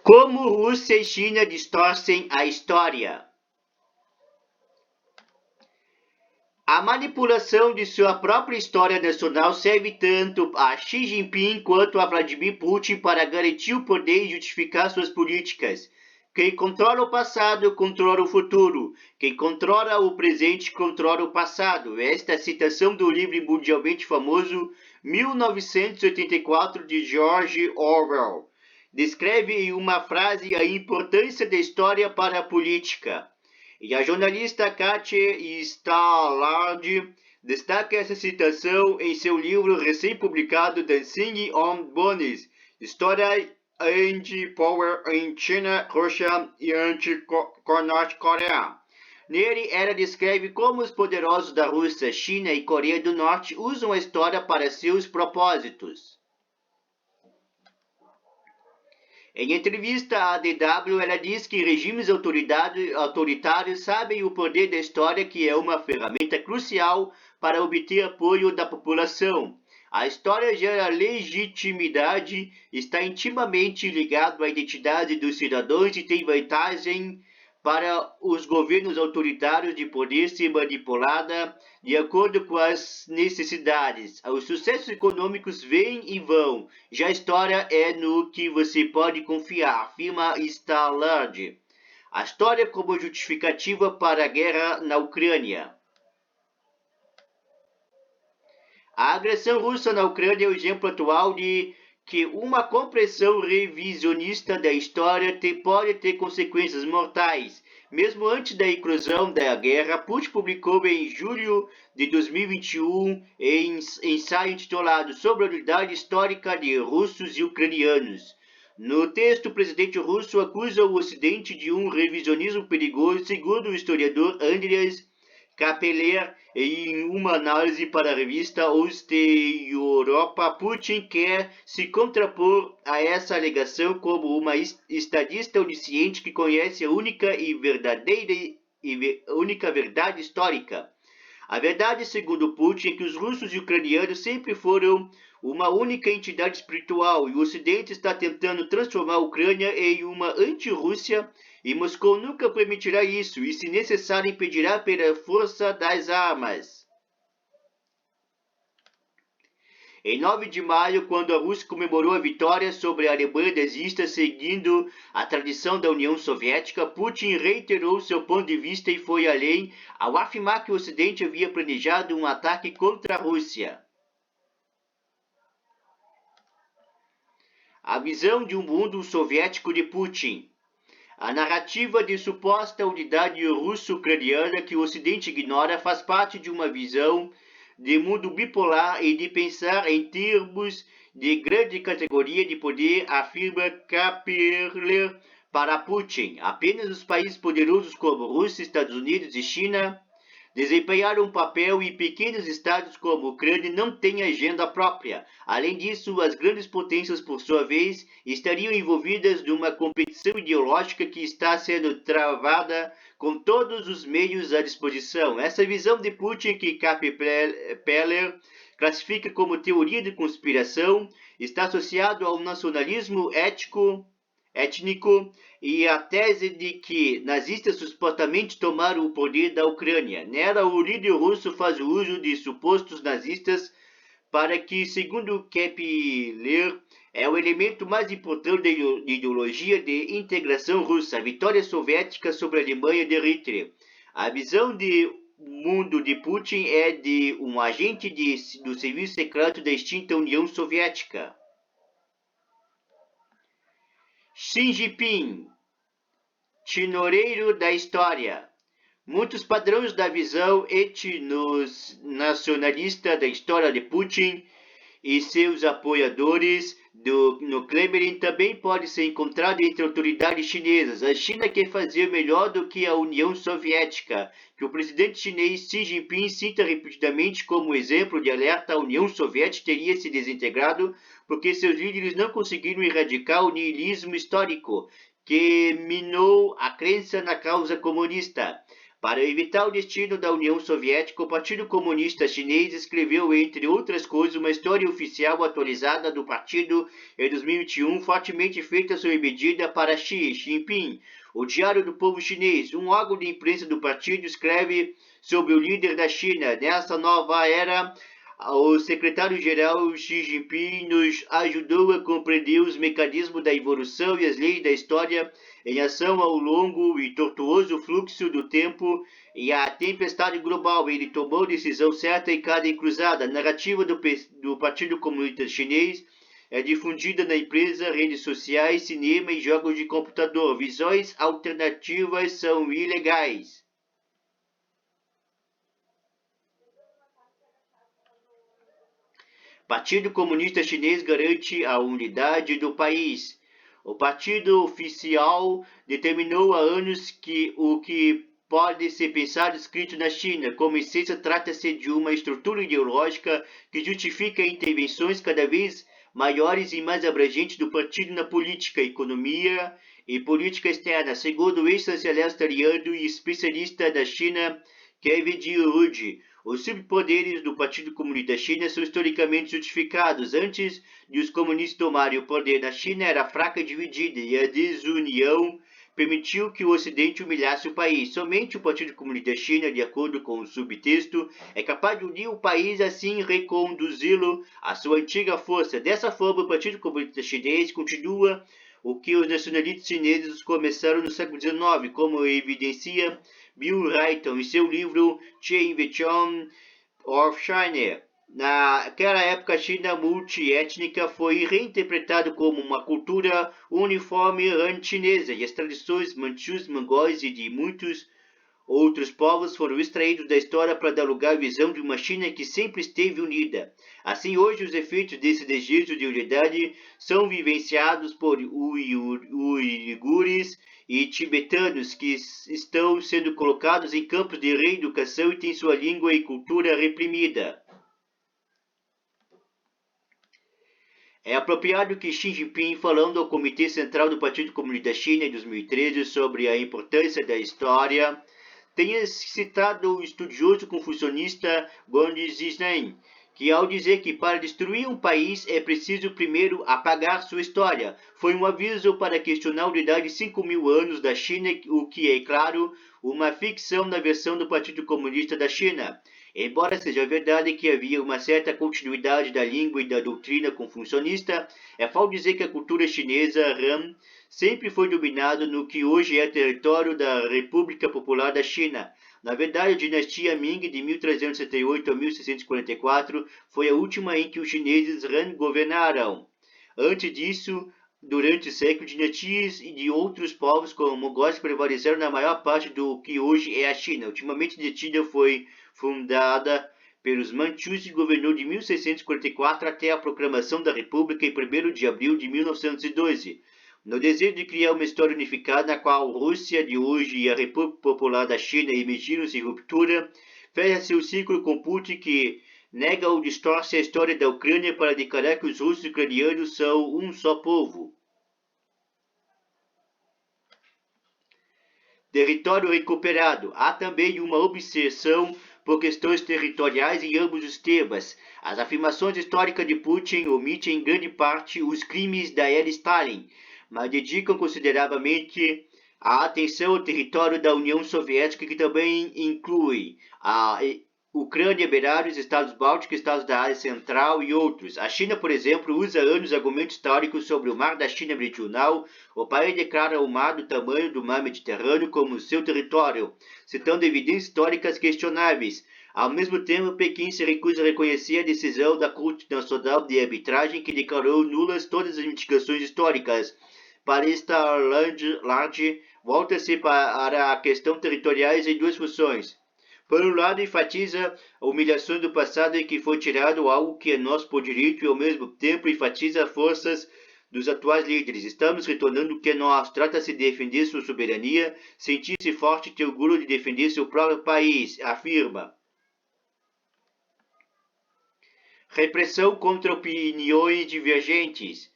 Como Rússia e China distorcem a história. A manipulação de sua própria história nacional serve tanto a Xi Jinping quanto a Vladimir Putin para garantir o poder e justificar suas políticas. Quem controla o passado, controla o futuro. Quem controla o presente, controla o passado. Esta é a citação do livro mundialmente famoso 1984 de George Orwell. Descreve em uma frase a importância da história para a política. E a jornalista Katia Stallard destaca essa citação em seu livro recém-publicado Dancing on Bones, História Anti-Power in China, Rússia e Anti-Norte Coreia. Nele, ela descreve como os poderosos da Rússia, China e Coreia do Norte usam a história para seus propósitos. Em entrevista à DW, ela diz que regimes autoritários sabem o poder da história, que é uma ferramenta crucial para obter apoio da população. A história gera legitimidade, está intimamente ligado à identidade dos cidadãos e tem vantagem para os governos autoritários de poder ser manipulada de acordo com as necessidades. Os sucessos econômicos vêm e vão. Já a história é no que você pode confiar, afirma Stallard. A história como justificativa para a guerra na Ucrânia. A agressão russa na Ucrânia é o exemplo atual de que uma compreensão revisionista da história pode ter consequências mortais. Mesmo antes da inclusão da guerra, Putin publicou em julho de 2021 em ensaio intitulado Sobre a unidade histórica de russos e ucranianos. No texto, o presidente russo acusa o Ocidente de um revisionismo perigoso, segundo o historiador Andreas Kappeler, em uma análise para a revista Oste Europa. Putin quer se contrapor a essa alegação como uma estadista onisciente que conhece a única verdade histórica. A verdade, segundo Putin, é que os russos e ucranianos sempre foram uma única entidade espiritual e o Ocidente está tentando transformar a Ucrânia em uma anti-Rússia e Moscou nunca permitirá isso e, se necessário, impedirá pela força das armas. Em 9 de maio, quando a Rússia comemorou a vitória sobre a Alemanha nazista seguindo a tradição da União Soviética, Putin reiterou seu ponto de vista e foi além ao afirmar que o Ocidente havia planejado um ataque contra a Rússia. A visão de um mundo soviético de Putin. A narrativa de suposta unidade russo-ucraniana que o Ocidente ignora faz parte de uma visão de mundo bipolar e de pensar em termos de grande categoria de poder, afirma Kappeler para Putin. Apenas os países poderosos como Rússia, Estados Unidos e China desempenharam um papel e pequenos estados como a Ucrânia não têm agenda própria. Além disso, as grandes potências, por sua vez, estariam envolvidas numa competição ideológica que está sendo travada com todos os meios à disposição. Essa visão de Putin, que Kappeler classifica como teoria de conspiração, está associado ao nacionalismo étnico e a tese de que nazistas supostamente tomaram o poder da Ucrânia. Nela, o líder russo faz uso de supostos nazistas para que, segundo Kappeler, é o elemento mais importante da ideologia de integração russa, a vitória soviética sobre a Alemanha de Hitler. A visão de mundo de Putin é de um agente do serviço secreto da extinta União Soviética. Xi Jinping, tenoreiro da história. Muitos padrões da visão etnonacionalista da história de Putin e seus apoiadores no Kremlin também podem ser encontrados entre autoridades chinesas. A China quer fazer melhor do que a União Soviética, que o presidente chinês Xi Jinping cita repetidamente como exemplo de alerta. A União Soviética teria se desintegrado porque seus líderes não conseguiram erradicar o niilismo histórico, que minou a crença na causa comunista. Para evitar o destino da União Soviética, o Partido Comunista Chinês escreveu, entre outras coisas, uma história oficial atualizada do partido em 2021, fortemente feita sob medida para Xi Jinping. O Diário do Povo Chinês, um órgão de imprensa do partido, escreve sobre o líder da China. Nessa nova era, o secretário-geral Xi Jinping nos ajudou a compreender os mecanismos da evolução e as leis da história em ação ao longo e tortuoso fluxo do tempo e a tempestade global. Ele tomou a decisão certa em cada encruzada. A narrativa do Partido Comunista Chinês é difundida na imprensa, redes sociais, cinema e jogos de computador. Visões alternativas são ilegais. Partido Comunista Chinês garante a unidade do país. O partido oficial determinou há anos que o que pode ser pensado escrito na China. Como essência, trata-se de uma estrutura ideológica que justifica intervenções cada vez maiores e mais abrangentes do partido na política, economia e política externa, segundo o ex-chanceler australiano e especialista da China, Kevin Rudd. Os subpoderes do Partido Comunista da China são historicamente justificados. Antes de os comunistas tomarem o poder na China, era fraca e dividida, e a desunião permitiu que o Ocidente humilhasse o país. Somente o Partido Comunista da China, de acordo com o subtexto, é capaz de unir o país e assim reconduzi-lo à sua antiga força. Dessa forma, o Partido Comunista Chinês continua o que os nacionalistas chineses começaram no século XIX, como evidencia Bill Wrighton em seu livro The Invention of China. Naquela época, a China multiétnica foi reinterpretada como uma cultura uniforme han-chinesa, e as tradições manchus, mongóis e de muitos outros povos foram extraídos da história para dar lugar à visão de uma China que sempre esteve unida. Assim, hoje, os efeitos desse desejo de unidade são vivenciados por uigures e tibetanos que estão sendo colocados em campos de reeducação e têm sua língua e cultura reprimida. É apropriado que Xi Jinping, falando ao Comitê Central do Partido Comunista da China em 2013 sobre a importância da história, tenha citado o estudioso confucionista Guan Zhizhen, que ao dizer que para destruir um país é preciso primeiro apagar sua história, foi um aviso para questionar a unidade de 5.000 anos da China, o que é, claro, uma ficção na versão do Partido Comunista da China. Embora seja verdade que havia uma certa continuidade da língua e da doutrina confucionista, é falso dizer que a cultura chinesa Han sempre foi dominada no que hoje é território da República Popular da China. Na verdade, a dinastia Ming, de 1368 a 1644, foi a última em que os chineses Han governaram. Antes disso, durante séculos, dinastias de outros povos como mongóis prevaleceram na maior parte do que hoje é a China. Ultimamente, a dinastia foi fundada pelos Manchus e governou de 1644 até a proclamação da República em 1º de abril de 1912. No desejo de criar uma história unificada na qual a Rússia de hoje e a República Popular da China emergiram-se em ruptura, fecha-se o ciclo com Putin, que nega ou distorce a história da Ucrânia para declarar que os russos ucranianos são um só povo. Território recuperado. Há também uma obsessão por questões territoriais em ambos os temas. As afirmações históricas de Putin omitem em grande parte os crimes da era Stalin, mas dedicam consideravelmente a atenção ao território da União Soviética, que também inclui a Ucrânia, Belarus, Estados Bálticos, Estados da Ásia Central e outros. A China, por exemplo, usa anos argumentos históricos sobre o Mar da China Meridional. O país declara o mar do tamanho do Mar Mediterrâneo como seu território, citando evidências históricas questionáveis. Ao mesmo tempo, Pequim se recusa a reconhecer a decisão da Corte Nacional de Arbitragem, que declarou nulas todas as investigações históricas. Para esta large, volta-se para a questão territoriais em duas funções. Por um lado, enfatiza a humilhação do passado em que foi tirado algo que é nosso por direito e, ao mesmo tempo, enfatiza as forças dos atuais líderes. Estamos retornando o que é nosso. Trata-se de defender sua soberania, sentir-se forte e ter orgulho de defender seu próprio país, afirma. Repressão contra opiniões divergentes.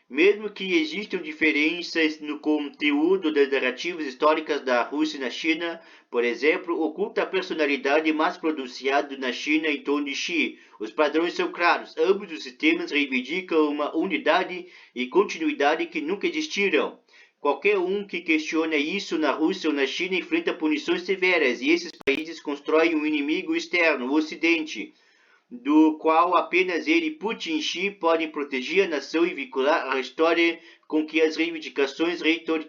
Mesmo que existam diferenças no conteúdo das narrativas históricas da Rússia na China, por exemplo, oculta a personalidade mais pronunciada na China em torno de Xi. Os padrões são claros. Ambos os sistemas reivindicam uma unidade e continuidade que nunca existiram. Qualquer um que questiona isso na Rússia ou na China enfrenta punições severas, e esses países constroem um inimigo externo, o Ocidente, do qual apenas ele, Putin e Xi, podem proteger a nação e vincular a história com que as reivindicações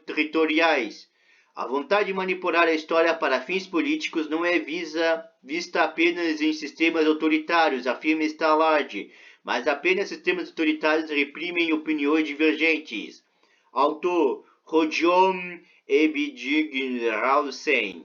territoriais. A vontade de manipular a história para fins políticos não é vista apenas em sistemas autoritários, afirma Stallard, mas apenas sistemas autoritários reprimem opiniões divergentes. Autor Rodion Ebidigin-Rausen.